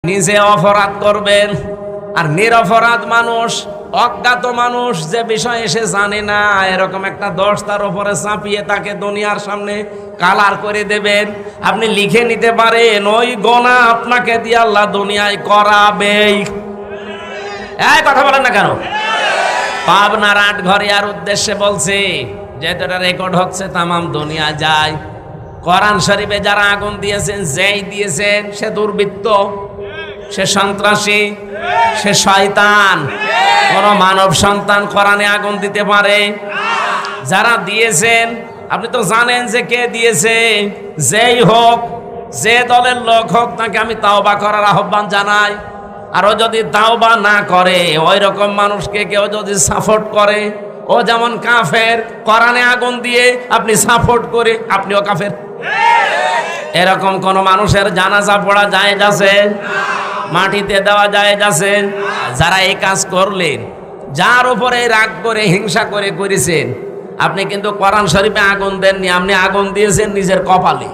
নিজে অপরাধ করবেন, আর নিরপরাধ মানুষ, অজ্ঞাত মানুষ যে বিষয় এসে জানে না, এরকম একটা দোষ তার উপরে চাপিয়ে তাকে দুনিয়ার সামনে কালার করে দেবেন। আপনি লিখে নিতে পারেন ওই গোনা আপনাকে দিয়ে আল্লাহ দুনিয়ায় করাবেই। এই কথা বলেন না কেন? পাবনার আটঘরিয়ার উদ্দেশ্যে বলছি, যেহেতু এটা রেকর্ড হচ্ছে তামাম দুনিয়া যায়। কোরআন শরীফে যারা আগুন দিয়েছেন, যেই দিয়েছেন সে দুর্বৃত্ত, সে সন্ত্রাসী, সে শয়তান। কোন মানব সন্তান কোরআনে আগুন দিতে পারে? যারা দিয়েছেন আপনি তো জানেন যে কে দিয়েছে। যেই হোক, যে দলের লোক হোক, তাকে আমি তাওবা করার আহ্বান জানাই। আর ও যদি তাওবা না করে, ওই রকম মানুষকে কেউ যদি সাপোর্ট করে, ও যেমন কাফের। কোরআনে আগুন দিয়ে আপনি সাপোর্ট করে আপনিও কাফের। এরকম কোন মানুষের জানাজা পড়া জায়েজ আছে? মাটিতে দেওয়া জায়েজ আছে? যারা এই কাজ করলেন, যার উপরে রাগ করে হিংসা করে করেছেন, আপনি কিন্তু কোরআন শরীফে আগুন দেননি, আপনি আগুন দিয়েছেন নিজের কপালে।